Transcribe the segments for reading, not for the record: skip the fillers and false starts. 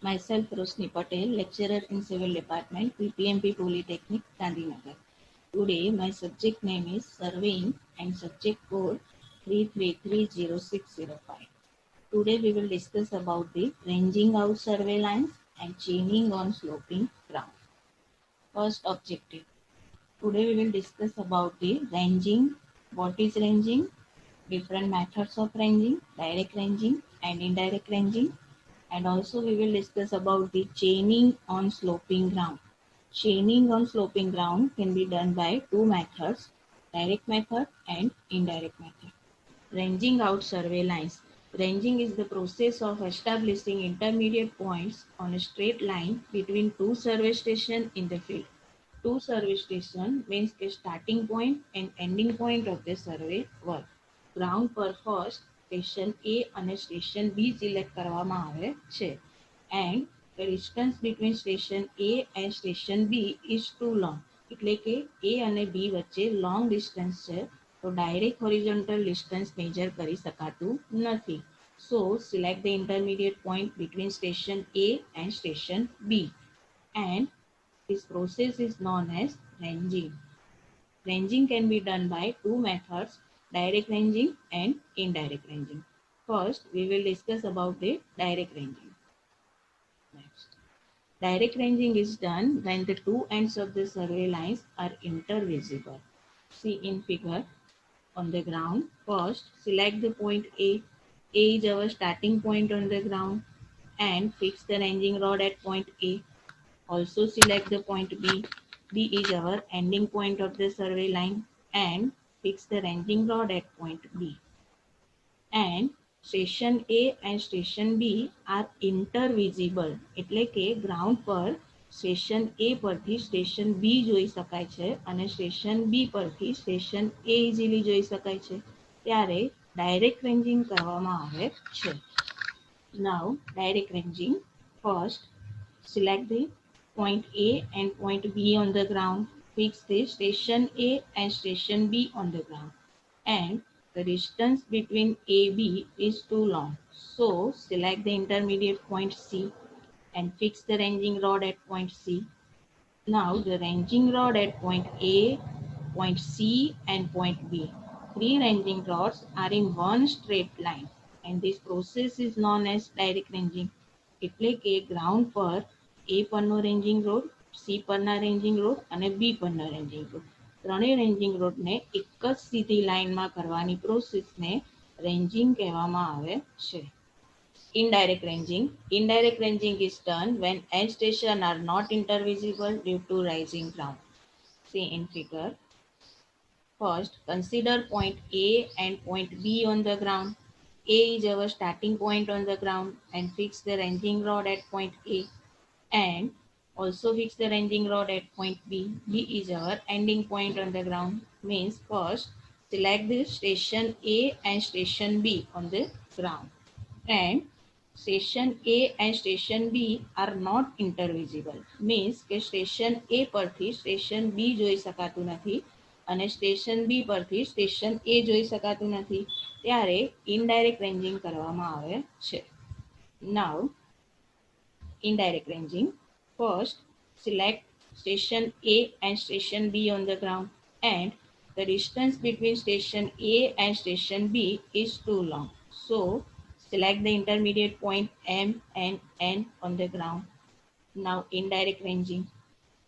Myself, Roshni Patel, lecturer in Civil Department, PPMP Polytechnic, Gandhinagar. Today, my subject name is Surveying and subject code 3330605. Today, we will discuss about the ranging out survey lines and chaining on sloping ground. First objective. Today, we will discuss about the ranging, what is ranging, different methods of ranging, direct ranging and indirect ranging, and also we will discuss about the chaining on sloping ground. Chaining on sloping ground can be done by two methods, direct method and indirect method. Ranging out survey lines. Ranging is the process of establishing intermediate points on a straight line between two survey stations in the field. Two survey station means a starting point and ending point of the survey work. Ground પર first station A અને station B select કરવામાં આવે છે and the distance between station A and station B is too long. એટલે કે A અને B વચ્ચે long distance છે તો direct horizontal distance measure કરી શકાતું નથી. So select the intermediate point between station A and station B and this process is known as ranging. Ranging can be done by two methods, direct ranging and indirect ranging. First, we will discuss about the direct ranging. Next. Direct ranging is done when the two ends of the survey lines are intervisible. See in figure on the ground. First, select the point A. A is our starting point on the ground and fix the ranging rod at point A. Also select the point B. B is our ending point of the survey line and fix the ranging rod at point B. And station A and station B are intervisible. એટલે કે ground પર station A પરથી station B જોઈ શકાય છે અને station B પરથી station A easily જોઈ શકાય છે ત્યારે ડાયરેક્ટ રેન્જિંગ કરવામાં આવે છે. Now direct ranging. First, select the point A and point B on the ground. Fix the station A and station B on the ground. And the distance between AB is too long. So select the intermediate point C and fix the ranging rod at point C. Now the ranging rod at point A, point C and point B. Three ranging rods are in one straight line and this process is known as direct ranging. એટલે કે ground પર A પરનો ranging road, C પરના ranging road અને B પરના ranging road. ત્રણેય ranging રોડને એક જ સીધી લાઇનમાં કરવાની પ્રોસેસને રેન્જિંગ કહેવામાં આવે છે. Indirect ranging. Indirect ranging is done when end stations are not intervisible due to rising ground. See in figure. First, consider point A and point B on the ground. A is our starting point on the ground and fix the ranging rod at point A and also fix the ranging rod at point B. B is our ending point on the ground. Means first select the station A and station B on the ground and station A and station B are not intervisible. Means કે station A પરથી station B જોઈ શકાતું નથી અને station B પરથી station A જોઈ શકાતું નથી ત્યારે indirect ranging કરવામાં આવે છે. Now indirect ranging. First, select station A and station B on the ground and the distance between station A and station B is too long. So, select the intermediate point M and N on the ground. Now, indirect ranging.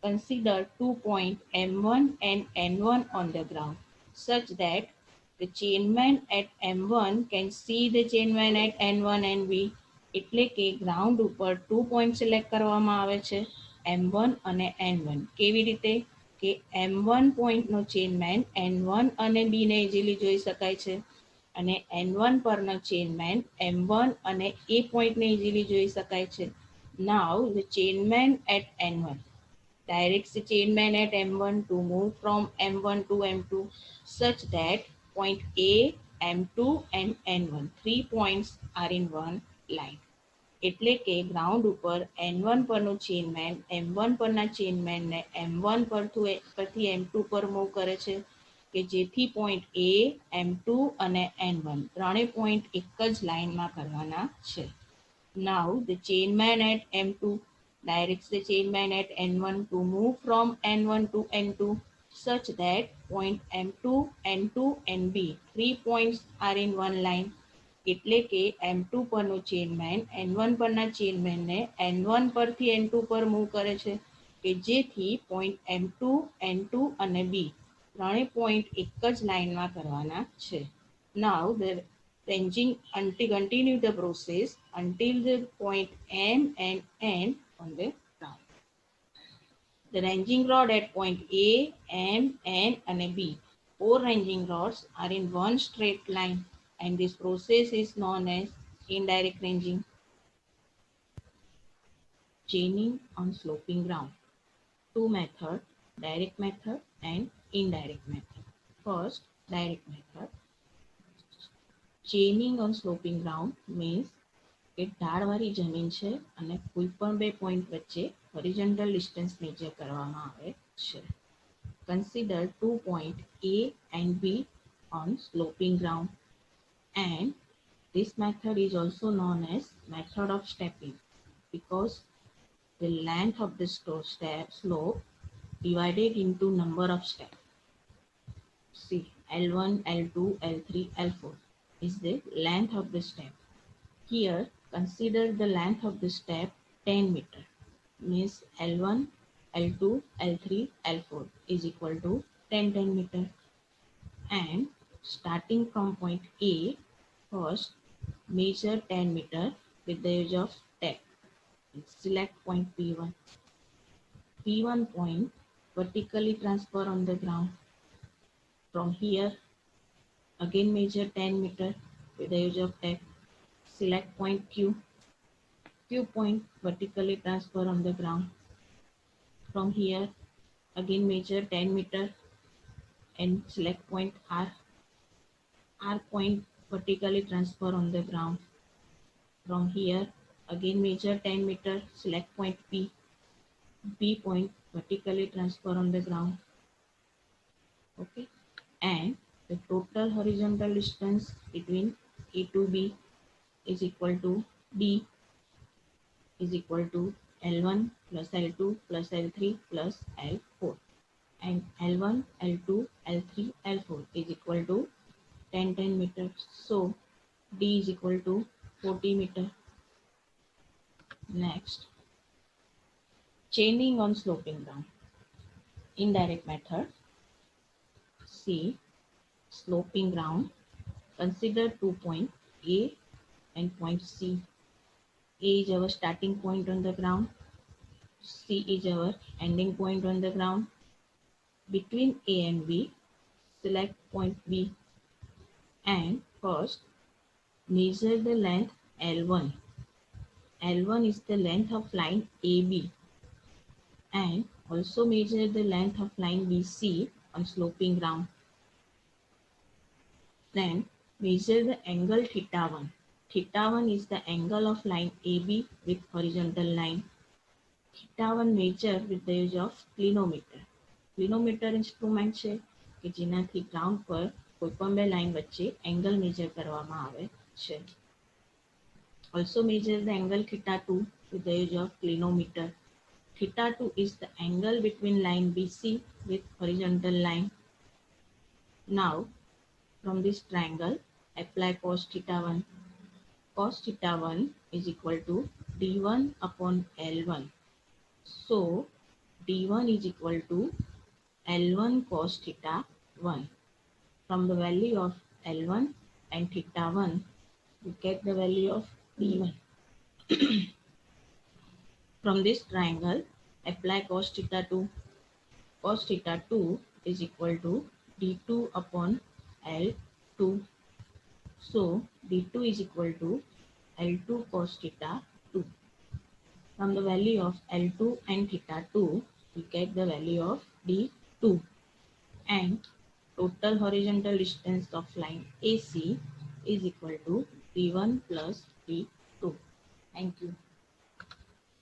Consider 2 points M1 and N1 on the ground such that the chainman at M1 can see the chainman at N1 and B. એટલે કે ground ઉપર 2 point select કરવામાં આવે છે M1 અને N1. કેવી રીતે કે M1 પોઈન્ટનો ચેનમેન N1 અને B ને ઇઝીલી જોઈ શકાય છે અને N1 પરનો ચેનમેન M1 અને A પોઈન્ટને ઇઝીલી જોઈ શકાય છે. Now the chainman at N1 directs the chainman at M1 to move from M1 to M2 such that point A, M2 and N1 3 points are in one line. એટલે કે ground ઉપર N1 પરનું ચેનમેન M1 પરના ચેનમેનને M1 પરથી M2 પર move કરે છે કે જેથી પોઈન્ટ A, M2 અને N1 ત્રણેય પોઈન્ટ એક જ લાઇનમાં કરવાના છે. Now the chainman at M2 directs the chainman at N1 to move from N1 to N2 such that point M2, N2 and B 3 points are in one line. એટલે કે M2 પરનો ચેનમેન N1 પરના ચેનમેનને N1 પરથી N2 પર move કરે છે કે જેથી પોઈન્ટ M2, N2 અને B ત્રણેય પોઈન્ટ એક જ લાઇનમાં કરવાના છે. Now the ranging until continue the process until the point M and N on the ground. The ranging rod at point A, M, N and B. Four ranging rods are in one straight line and this process is known as indirect ranging. Chaining on sloping ground. Two methods, direct method and indirect method. First, direct method. Chaining on sloping ground means કે ઢાળવાળી જમીન છે અને કોઈ પણ બે point વચ્ચે horizontal distance major કરવામાં આવે છે. Consider 2 points A and B on sloping ground, and this method is also known as method of stepping because the length of the slope divided into number of steps. See, L1, L2, L3, L4 is the length of the step. Here, consider the length of the step 10 meter. Means L1, L2, L3, L4 is equal to 10 meter. And starting from point A, first measure 10 meter with the use of tape. Select point P1. P1 point vertically transfer on the ground. From here, again measure 10 meter with the use of tape. Select point Q. Q point vertically transfer on the ground. From here, again measure 10 meter and select point R. R point vertically transfer on the ground. From here, again measure 10 meter, select point P. B point vertically transfer on the ground. Okay, and the total horizontal distance between A to B is equal to D is equal to L1 plus L2 plus L3 plus L4, and L1, L2, L3, L4 is equal to 10 meters. So D is equal to 40 meter. Next, chaining on sloping ground. Indirect method. See, sloping ground. Consider 2 points A and point C. A is our starting point on the ground. C is our ending point on the ground. Between A and B, select point B and first measure the length L1. L1 is the length of line AB, and also measure the length of line BC on sloping ground. Then measure the angle θ1. θ1 is the angle of line AB with horizontal line. θ1 measure with the use of clinometer. Clinometer instrument છે કે જેનાથી ground પર કોઈપણ બે line વચ્ચે angle major કરવામાં આવે છે. Also measure the angle θ2 with the use of clinometer. θ2 is the angle between line BC with horizontal line. Now, from this triangle, apply cos θ1. Cos θ1 is equal to D1 upon L1. So, D1 is equal to L1 cos θ1. From the value of L1 and θ1, we get the value of D1. From this triangle, apply cos θ2. Cos θ2 is equal to D2 upon L2. So, D2 is equal to L2 cos θ2. From the value of L2 and θ2, we get the value of D2. And total horizontal distance of line AC is equal to D1 plus D2. Thank you.